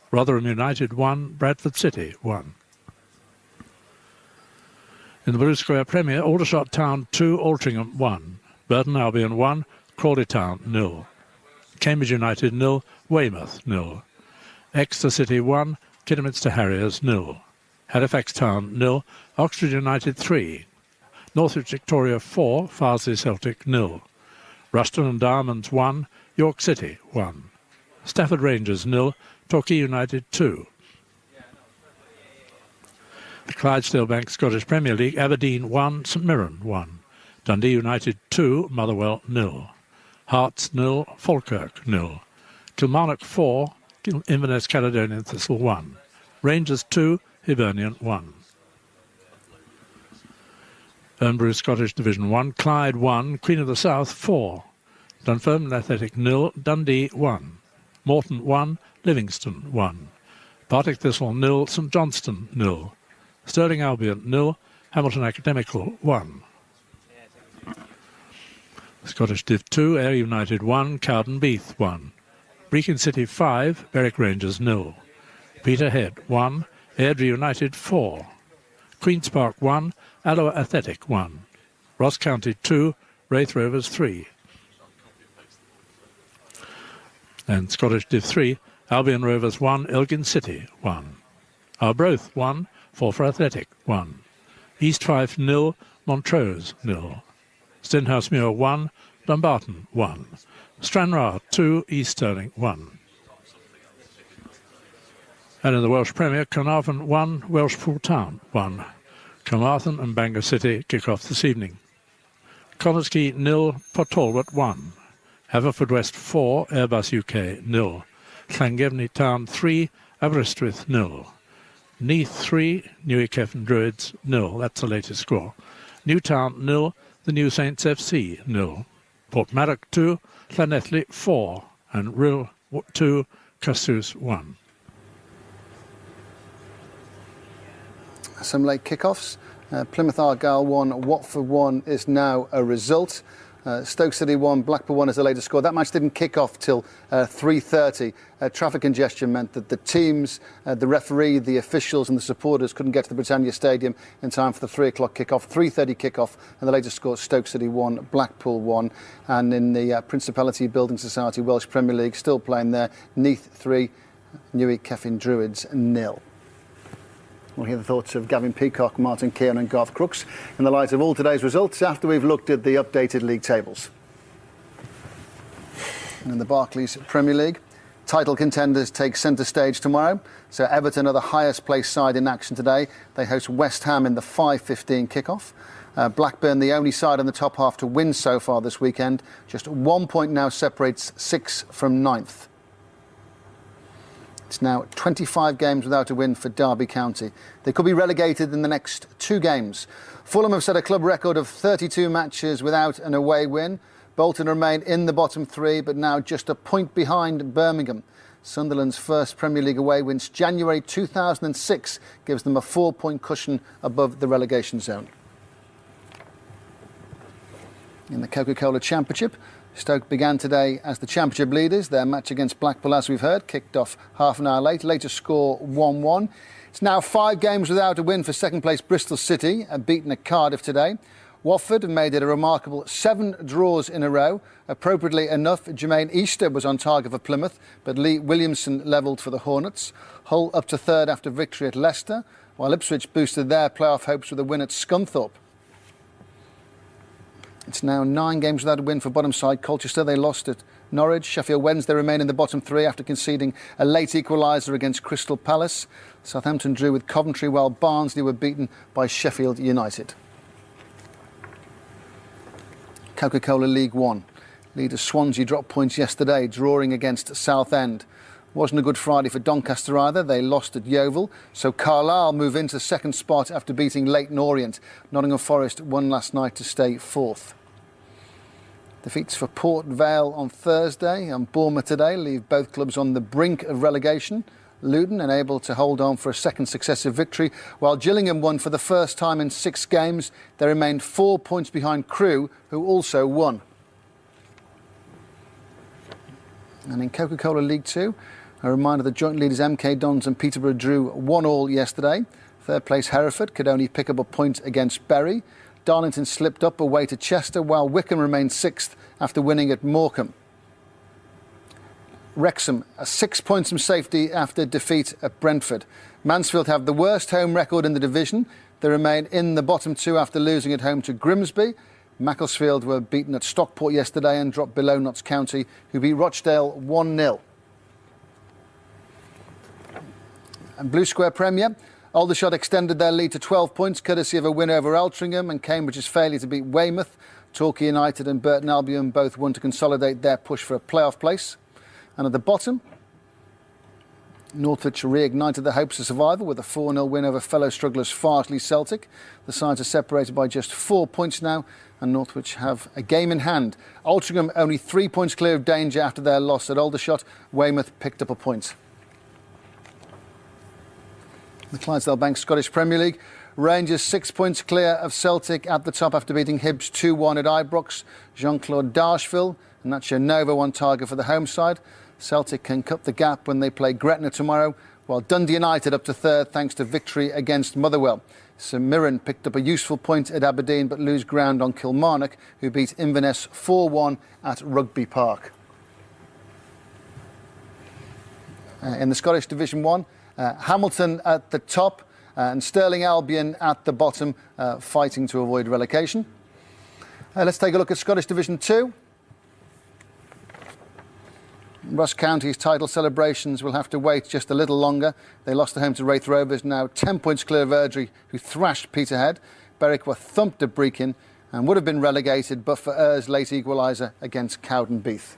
Rotherham United 1, Bradford City 1. In the Blue Square Premier, Aldershot Town 2, Altrincham 1. Burton Albion 1, Crawley Town 0. Cambridge United 0, Weymouth 0. Exeter City 1, Kidderminster Harriers 0. Halifax Town 0, Oxford United 3. Northwich Victoria 4, Farsley Celtic 0. Rushton and Diamonds 1, York City 1. Stafford Rangers 0, Torquay United 2. The Clydesdale Bank Scottish Premier League, Aberdeen 1, St Mirren 1. Dundee United 2, Motherwell 0. Hearts 0, Falkirk 0. Kilmarnock 4, Inverness Caledonian Thistle 1. Rangers 2, Hibernian 1. Ernbrew Scottish Division 1, Clyde 1, Queen of the South 4. Dunfermline Athletic 0, Dundee 1. Morton 1, Livingston 1. Partick Thistle 0, St Johnstone 0. Stirling Albion 0, Hamilton Academical 1. Scottish Div 2, Ayr United 1, Cowden Beath 1. Brechin City 5, Berwick Rangers 0. Peterhead 1, Airdrie United 4. Queen's Park 1, Alloa Athletic 1. Ross County 2, Wraith Rovers 3. And Scottish Div 3, Albion Rovers 1, Elgin City 1. Arbroath 1, Forfar Athletic 1. East Fife 0, Montrose 0. Stenhousemuir 1, Dumbarton 1. Stranraer 2, East Stirling 1. And in the Welsh Premier, Carnarvon 1, Welshpool Town 1. Carmarthen and Bangor City kick off this evening. Connasquay 0, Port Talbot 1. Haverfordwest 4, Airbus UK 0. Llangefni Town 3, Aberystwyth 0. Neath 3, Newry Cefn Druids 0. That's the latest score. Newtown 0, the New Saints FC 0. Portmarnock 2, Llanelli 4. And Rhyl 2, Castws 1. Some late kickoffs. Plymouth Argyle 1, Watford 1 is now a result. Stoke City 1, Blackpool 1 is the latest score. That match didn't kick off till 3:30. Traffic congestion meant that the teams, the referee, the officials and the supporters couldn't get to the Britannia Stadium in time for the 3 o'clock kickoff. 3:30 kickoff, and the latest score, Stoke City 1, Blackpool 1. And in the Principality Building Society Welsh Premier League, still playing there, Neath 3, Newry Cefn Druids 0. We'll hear the thoughts of Gavin Peacock, Martin Keown and Garth Crooks in the light of all today's results after we've looked at the updated league tables. In the Barclays Premier League, title contenders take centre stage tomorrow. So Everton are the highest placed side in action today. They host West Ham in the 5:15 kickoff. Blackburn, the only side in the top half to win so far this weekend. Just 1 point now separates 6 from 9th. It's now 25 games without a win for Derby County. They could be relegated in the next 2 games. Fulham have set a club record of 32 matches without an away win. Bolton remain in the bottom 3, but now just a point behind Birmingham. Sunderland's first Premier League away win since January 2006 gives them a 4-point cushion above the relegation zone. In the Coca-Cola Championship, Stoke began today as the Championship leaders. Their match against Blackpool, as we've heard, kicked off half an hour late. Later score 1-1. It's now 5 games without a win for second place Bristol City, beaten at Cardiff today. Watford have made it a remarkable 7 draws in a row. Appropriately enough, Jermaine Easter was on target for Plymouth, but Lee Williamson levelled for the Hornets. Hull up to 3rd after victory at Leicester, while Ipswich boosted their playoff hopes with a win at Scunthorpe. It's now 9 games without a win for bottom side Colchester. They lost at Norwich. Sheffield Wednesday remain in the bottom 3 after conceding a late equaliser against Crystal Palace. Southampton drew with Coventry, while Barnsley were beaten by Sheffield United. Coca-Cola League 1. Leader Swansea dropped points yesterday, drawing against Southend. Wasn't a good Friday for Doncaster either. They lost at Yeovil. So Carlisle move into second spot after beating Leyton Orient. Nottingham Forest won last night to stay 4th. Defeats for Port Vale on Thursday and Bournemouth today leave both clubs on the brink of relegation. Luton unable to hold on for a second successive victory, while Gillingham won for the first time in 6 games. They remained 4 points behind Crewe, who also won. And in Coca-Cola League 2, a reminder the joint leaders MK Dons and Peterborough drew 1-1 yesterday. Third place Hereford could only pick up a point against Bury. Darlington slipped up away to Chester, while Wickham remained 6th after winning at Morecambe. Wrexham, 6 points from safety after defeat at Brentford. Mansfield have the worst home record in the division. They remain in the bottom 2 after losing at home to Grimsby. Macclesfield were beaten at Stockport yesterday and dropped below Notts County, who beat Rochdale 1-0. And Blue Square Premier, Aldershot extended their lead to 12 points, courtesy of a win over Altrincham, and Cambridge's failure to beat Weymouth. Torquay United and Burton Albion both won to consolidate their push for a playoff place. And at the bottom, Northwich reignited their hopes of survival with a 4-0 win over fellow strugglers Farsley Celtic. The sides are separated by just 4 points now, and Northwich have a game in hand. Altrincham only 3 points clear of danger after their loss at Aldershot. Weymouth picked up a point. The Clydesdale Bank Scottish Premier League. Rangers 6 points clear of Celtic at the top after beating Hibs 2-1 at Ibrox. Jean-Claude Darcheville and Nacho Nova on target for the home side. Celtic can cut the gap when they play Gretna tomorrow, while Dundee United up to 3rd thanks to victory against Motherwell. St Mirren picked up a useful point at Aberdeen but lose ground on Kilmarnock, who beat Inverness 4-1 at Rugby Park. In the Scottish Division 1, Hamilton at the top and Stirling Albion at the bottom, fighting to avoid relegation. Let's take a look at Scottish Division 2. Ross County's title celebrations will have to wait just a little longer. They lost at home to Raith Rovers, now 10 points clear of Airdrie, who thrashed Peterhead. Berwick were thumped at Brechin and would have been relegated but for Ear's late equaliser against Cowdenbeath.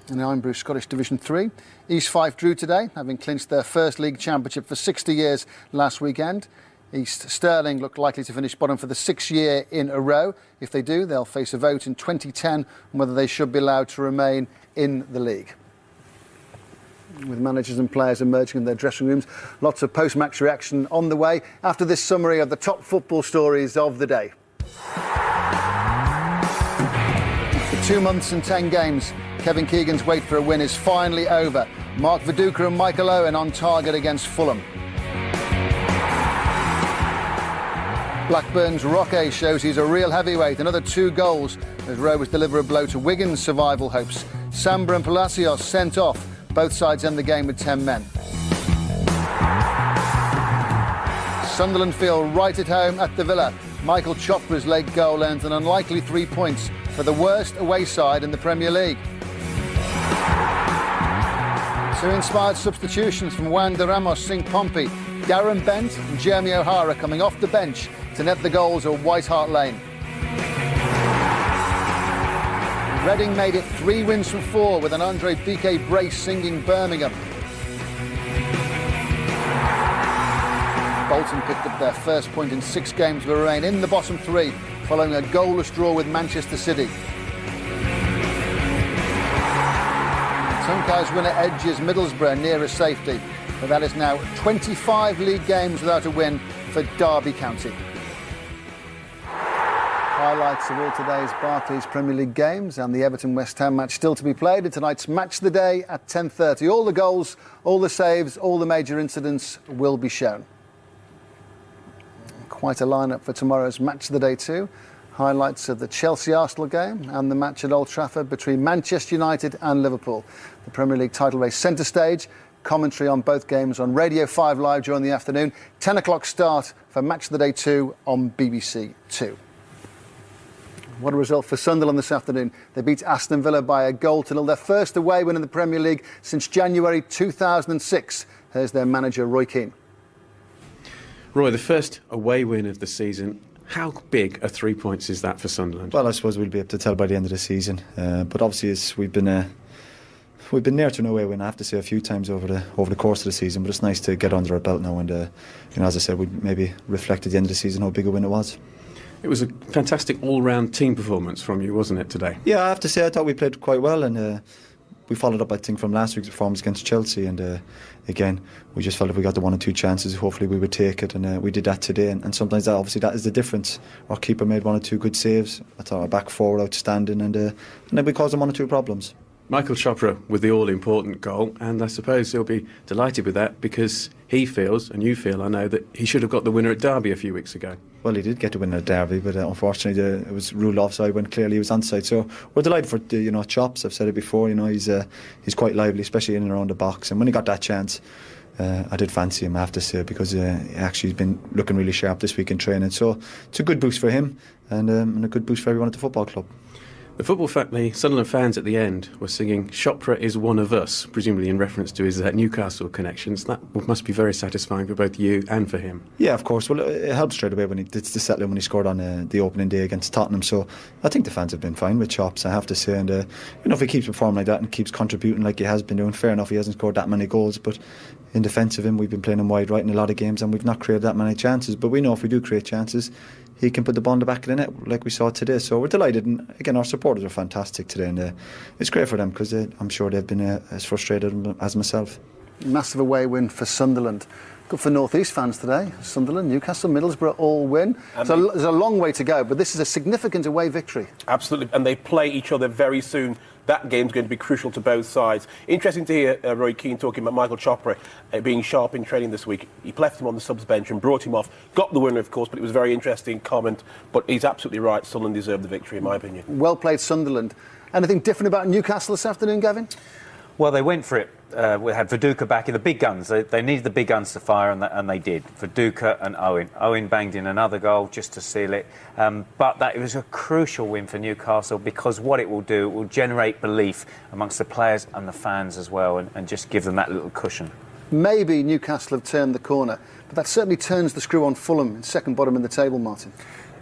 And now in Bruce, Scottish Division 3. East Fife drew today, having clinched their first league championship for 60 years last weekend. East Stirling look likely to finish bottom for the 6th year in a row. If they do, they'll face a vote in 2010 on whether they should be allowed to remain in the league. With managers and players emerging in their dressing rooms, lots of post-match reaction on the way after this summary of the top football stories of the day. For 2 months and 10 games, Kevin Keegan's wait for a win is finally over. Mark Viduka and Michael Owen on target against Fulham. Blackburn's Roque shows he's a real heavyweight. Another 2 goals as Rovers deliver a blow to Wigan's survival hopes. Samba and Palacios sent off. Both sides end the game with 10 men. Sunderland feel right at home at the Villa. Michael Chopra's late goal earns an unlikely 3 points for the worst away side in the Premier League. 2 inspired substitutions from Juan de Ramos, Singh Pompey. Darren Bent and Jeremy O'Hara coming off the bench to net the goals at White Hart Lane. Reading made it 3 wins from 4 with an Andre Biquet brace singing Birmingham. Bolton picked up their first point in 6 games but remain in the bottom 3 following a goalless draw with Manchester City. Tunkai's winner edges Middlesbrough nearer safety, but that is now 25 league games without a win for Derby County. Highlights of all today's Barclays Premier League games and the Everton-West Ham match still to be played in tonight's Match of the Day at 10:30. All the goals, all the saves, all the major incidents will be shown. Quite a lineup for tomorrow's Match of the Day too. Highlights of the Chelsea-Arsenal game and the match at Old Trafford between Manchester United and Liverpool. The Premier League title race centre stage. Commentary on both games on Radio 5 Live during the afternoon. 10 o'clock start for Match of the Day 2 on BBC 2. What a result for Sunderland this afternoon. They beat Aston Villa by 1-0, their first away win in the Premier League since January 2006. Here's their manager, Roy Keane. Roy, the first away win of the season. How big a 3 points is that for Sunderland? Well, I suppose we'll be able to tell by the end of the season. But obviously, we've been near to an away win, I have to say, a few times over the course of the season. But it's nice to get under our belt now, and as I said, we maybe reflect at the end of the season how big a win it was. It was a fantastic all-round team performance from you, wasn't it, today? Yeah, I have to say, I thought we played quite well, and we followed up, I think, from last week's performance against Chelsea, and again, we just felt if we got the 1 or 2 chances, hopefully we would take it, and we did that today, and sometimes that is the difference. Our keeper made 1 or 2 good saves. I thought our back four were outstanding, and then we caused them 1 or 2 problems. Michael Chopra with the all-important goal, and I suppose he'll be delighted with that because he feels, and you feel, I know, that he should have got the winner at Derby a few weeks ago. Well, he did get the winner at Derby, but unfortunately it was ruled offside when clearly he was onside. So we're delighted for Chops. I've said it before. He's quite lively, especially in and around the box. And when he got that chance, I did fancy him, I have to say, because he actually has been looking really sharp this week in training. So it's a good boost for him and a good boost for everyone at the football club. The football family, Sunderland fans at the end were singing Chopra is one of us, presumably in reference to his Newcastle connections. That must be very satisfying for both you and for him. Yeah, of course. Well, it helped straight away when he did to settle in when he scored on the opening day against Tottenham. So I think the fans have been fine with Chops, I have to say. And if he keeps performing like that and keeps contributing like he has been doing, fair enough, he hasn't scored that many goals. But in defence of him, we've been playing him wide right in a lot of games and we've not created that many chances. But we know if we do create chances, he can put the ball in the back of the net like we saw today. So we're delighted, and again our supporters are fantastic today, and it's great for them because I'm sure they've been as frustrated as myself. Massive away win for Sunderland. Good for North East fans today. Sunderland, Newcastle, Middlesbrough all win. So there's a long way to go, but this is a significant away victory. Absolutely, and they play each other very soon. That game's going to be crucial to both sides. Interesting to hear Roy Keane talking about Michael Chopra being sharp in training this week. He left him on the subs bench and brought him off. Got the winner, of course, but it was a very interesting comment. But he's absolutely right. Sunderland deserved the victory, in my opinion. Well played, Sunderland. Anything different about Newcastle this afternoon, Gavin? Well, they went for it. We had Viduka back in the big guns. They needed the big guns to fire, and they did. Viduka and Owen. Owen banged in another goal just to seal it. But it was a crucial win for Newcastle, because what it will do, it will generate belief amongst the players and the fans as well, and just give them that little cushion. Maybe Newcastle have turned the corner, but that certainly turns the screw on Fulham, in second bottom in the table, Martin.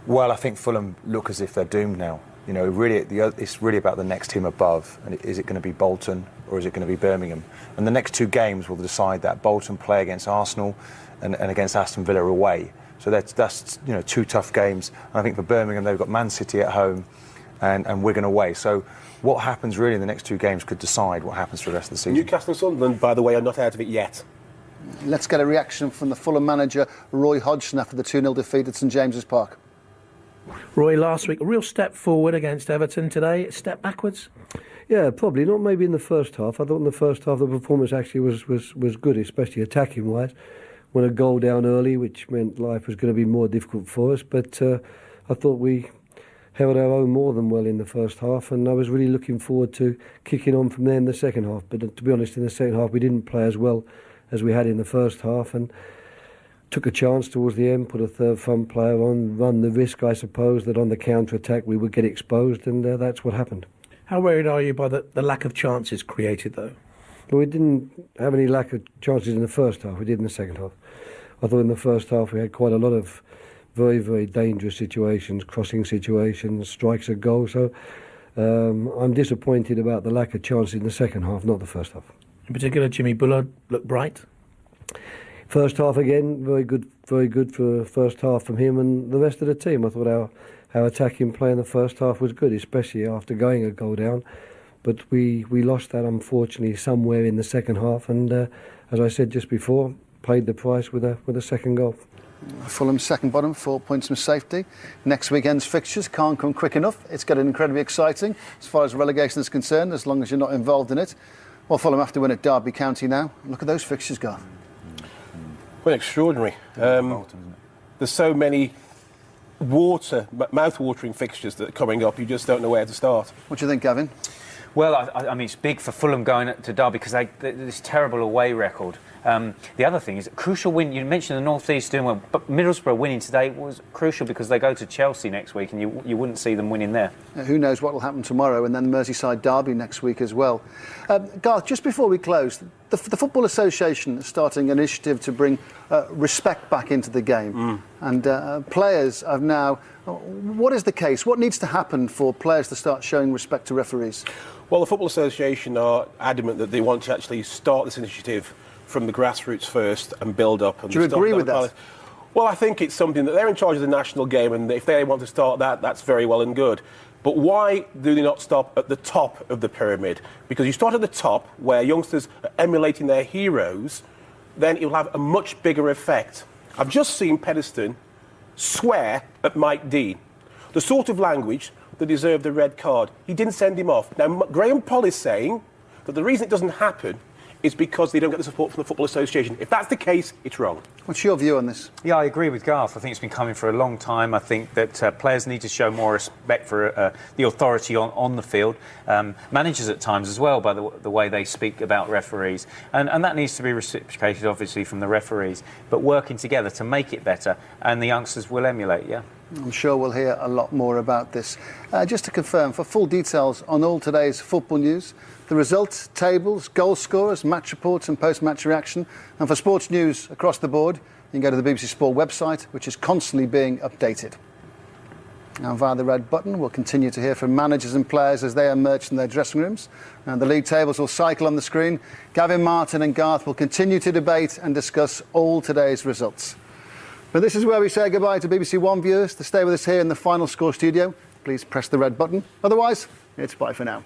Well, I think Fulham look as if they're doomed now. You know, really, it's really about the next team above. And is it going to be Bolton or is it going to be Birmingham? And the next 2 games will decide that. Bolton play against Arsenal and against Aston Villa away. So that's 2 tough games. And I think for Birmingham, they've got Man City at home and Wigan away. So what happens really in the next 2 games could decide what happens for the rest of the season. Newcastle and Sunderland, by the way, are not out of it yet. Let's get a reaction from the Fulham manager, Roy Hodgson, after the 2-0 defeat at St James's Park. Roy, last week, a real step forward against Everton. Today, a step backwards? Yeah, probably not. Maybe in the first half. I thought in the first half the performance actually was good, especially attacking wise. Went a goal down early, which meant life was going to be more difficult for us. But I thought we held our own more than well in the first half, and I was really looking forward to kicking on from there in the second half. But to be honest, in the second half we didn't play as well as we had in the first half, and took a chance towards the end, put a third front player on, run the risk, I suppose, that on the counter-attack we would get exposed, and that's what happened. How worried are you by the lack of chances created, though? Well, we didn't have any lack of chances in the first half. We did in the second half. I thought in the first half we had quite a lot of very, very dangerous situations, crossing situations, strikes at goal. So I'm disappointed about the lack of chances in the second half, not the first half. In particular, Jimmy Bullard looked bright. First half again, very good for first half from him and the rest of the team. I thought our attacking play in the first half was good, especially after going a goal down. But we lost that, unfortunately, somewhere in the second half. And as I said just before, paid the price with a second goal. Fulham second bottom, 4 points from safety. Next weekend's fixtures can't come quick enough. It's getting incredibly exciting as far as relegation is concerned, as long as you're not involved in it. Well, Fulham have to win at Derby County now. Look at those fixtures, Garth. Well, extraordinary. There's so many mouth-watering fixtures that are coming up, you just don't know where to start. What do you think, Gavin? Well, I mean, it's big for Fulham going to Derby because this terrible away record. The other thing is a crucial win. You mentioned the North East doing well, but Middlesbrough winning today was crucial because they go to Chelsea next week, and you wouldn't see them winning there. Who knows what will happen tomorrow, and then Merseyside Derby next week as well. Garth, just before we close, the Football Association is starting an initiative to bring respect back into the game, and players have now. What is the case? What needs to happen for players to start showing respect to referees? Well, the Football Association are adamant that they want to actually start this initiative from the grassroots first and build up. And do you agree with that? Well, I think it's something that they're in charge of the national game, and if they want to start that, that's very well and good. But why do they not stop at the top of the pyramid? Because you start at the top, where youngsters are emulating their heroes, then it will have a much bigger effect. I've just seen Pedeston swear at Mike Dean. The sort of language that deserved a red card. He didn't send him off. Now, Graham Poll is saying that the reason it doesn't happen is because they don't get the support from the Football Association. If that's the case, it's wrong. What's your view on this? Yeah, I agree with Garth. I think it's been coming for a long time. I think that players need to show more respect for the authority on the field. Managers at times as well, by the way they speak about referees. And that needs to be reciprocated, obviously, from the referees. But working together to make it better, and the youngsters will emulate, yeah. I'm sure we'll hear a lot more about this. Just to confirm, for full details on all today's football news, the results, tables, goal scorers, match reports and post-match reaction, and for sports news across the board, you can go to the BBC Sport website, which is constantly being updated. Now, via the red button, we'll continue to hear from managers and players as they emerge from their dressing rooms. And the league tables will cycle on the screen. Gavin, Martin and Garth will continue to debate and discuss all today's results. But this is where we say goodbye to BBC One viewers. To stay with us here in the Final Score studio, please press the red button. Otherwise, it's bye for now.